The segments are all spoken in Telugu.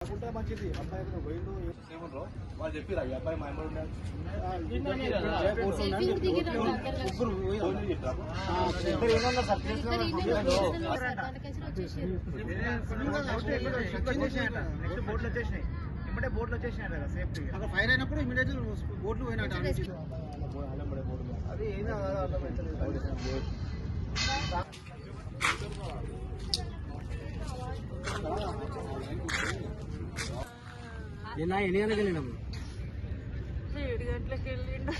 మంచిది అబ్బాయి పోయిండు ఏమన్నారు వాళ్ళు చెప్పారు ఈ అబ్బాయి మా అమ్మాయి బోట్లు వచ్చేసినాయి ఇప్పుడే బోట్లు వచ్చేసినాయి కదా సేఫ్టీ అక్కడ ఫైర్ అయినప్పుడు ఇమీడియట్ బోట్లు పోయినట్టు అది ఏదో అర్థమవుతుంది. ఎన్ని గంటలకు వెళ్ళినాము 7 గంటలకు వెళ్ళిండు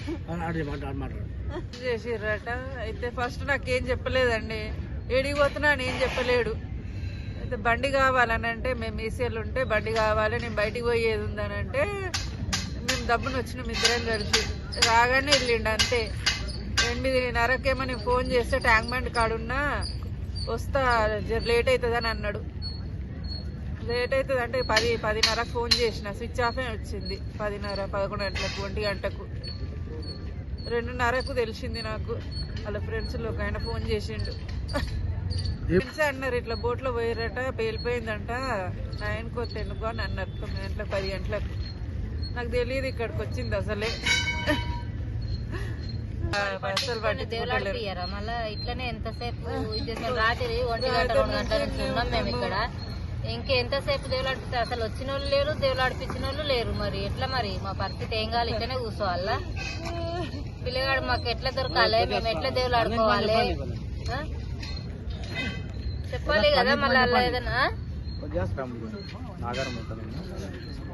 చేసిర్రట. అయితే ఫస్ట్ నాకేం చెప్పలేదండి, ఏడికి పోతున్నా అని ఏం చెప్పలేడు. అయితే బండి కావాలని అంటే మేము ఈసీఎల్ ఉంటే బండి కావాలి నేను బయటికి పోయేది ఉందని అంటే మేము దబ్బున వచ్చినాం ఇద్దరం కలిసి. రాగానే వెళ్ళిండు అంతే. 8:30కేమో నేను ఫోన్ చేస్తే ట్యాంక్ బండ్ కాడున్నా వస్తా లేట్ అవుతుందని అన్నాడు. లేట్ అవుతుంది అంటే 10:30కు ఫోన్ చేసిన స్విచ్ ఆఫే వచ్చింది. 10:30, 11 గంటలకు 1 గంటకు 2:30కు తెలిసింది నాకు. వాళ్ళ ఫ్రెండ్స్లో ఒక ఆయన ఫోన్ చేసిండు. ఫ్రెండ్స్ అన్నారు ఇట్లా బోట్లో పోయారట, పేలిపోయిందంట 9కో 10కో అని అన్నారు. 9 గంటలకు 10 గంటలకు. నాకు తెలియదు ఇక్కడికి వచ్చింది అసలే. అసలు మళ్ళా ఇట్లనే ఎంతసేపు రాత్రి 1 గంట 2 గంటల నుంచి ఉన్నాం మేము ఇక్కడ. ఇంకెంతసేపు దేవులాడిపిస్తే అసలు వచ్చిన వాళ్ళు లేరు, దేవులాడిపించిన వాళ్ళు లేరు. మరి ఎట్లా మరి మా పరిస్థితి ఏం కావాలి? ఇట్లనే కూర్చోవాలా? పిల్లగాడు మాకు ఎట్లా దొరకాలి? మేము ఎట్లా దేవులాడుకోవాలి? చెప్పాలి కదా మళ్ళీ అలా ఏదైనా. నాగారం ఉంటాను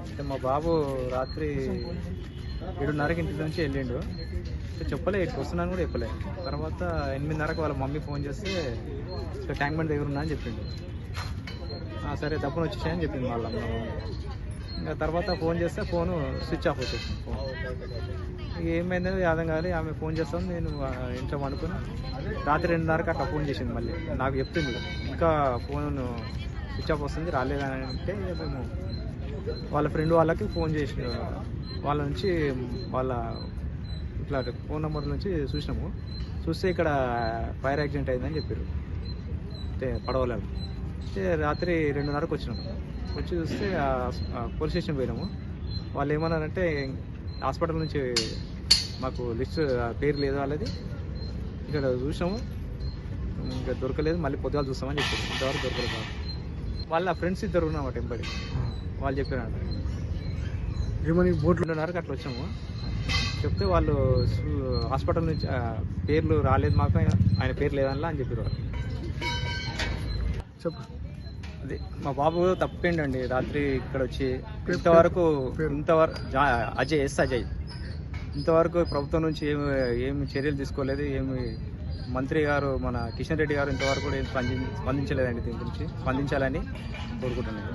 అంటే మా బాబు రాత్రి 7:30కి ఇంటి నుంచి వెళ్ళిండు. చెప్పలే ఇటు వస్తున్నాను కూడా చెప్పలే. తర్వాత 8:30కు వాళ్ళ మమ్మీ ఫోన్ చేస్తే ట్యాంక్ బండ్ దగ్గర ఉన్నా అని చెప్పిండు. సరే తప్పున వచ్చేసాయని చెప్పింది వాళ్ళ మమ్మీ. ఇంకా తర్వాత ఫోన్ చేస్తే ఫోను స్విచ్ ఆఫ్ వచ్చేసింది. ఫోన్ ఏమైందని అర్థం కాదు. ఆమె ఫోన్ చేస్తాను నేను ఇంట్లో అనుకుని రాత్రి 2:30కి అట్లా ఫోన్ చేసింది. మళ్ళీ నాకు చెప్తుంది ఇంకా ఫోన్ స్విచ్ ఆఫ్ వస్తుంది రాలేదని అంటే మేము వాళ్ళ ఫ్రెండ్ వాళ్ళకి ఫోన్ చేసిన వాళ్ళ నుంచి వాళ్ళ ఇట్లా ఫోన్ నెంబర్ నుంచి చూసినాము. చూస్తే ఇక్కడ ఫైర్ యాక్సిడెంట్ అయిందని చెప్పారు. అంటే పడవలేదు. రాత్రి 2:30కు వచ్చినాము. వచ్చి చూస్తే పోలీస్ స్టేషన్ పోయినాము. వాళ్ళు ఏమన్నారంటే హాస్పిటల్ నుంచి మాకు లిస్ట్ పేరు లేదు వాళ్ళది, ఇక్కడ చూసాము ఇంకా దొరకలేదు, మళ్ళీ పొద్దుగాలు చూస్తామని చెప్పారు. ఇంతవరకు దొరకలేదు. వాళ్ళ ఫ్రెండ్స్ ఇద్దరు ఉన్నామాట ఎంబడి. వాళ్ళు చెప్పారంట ఏమని బోట్లు 2:30కి అట్లా వచ్చాము. చెప్తే వాళ్ళు హాస్పిటల్ నుంచి పేర్లు రాలేదు మాకు, ఆయన పేరు లేదనలా అని చెప్పారు వాళ్ళు. చెప్పు. అదే మా బాబు తప్పిండండి రాత్రి ఇక్కడ వచ్చి. ఇంతవరకు అజయ్ ఇంతవరకు ప్రభుత్వం నుంచి ఏమి చర్యలు తీసుకోలేదు. ఏమి మంత్రి గారు మన కిషన్ రెడ్డి గారు ఇంతవరకు కూడా ఏం స్పందించలేదండి. దీని గురించి స్పందించాలని కోరుకుంటున్నాను.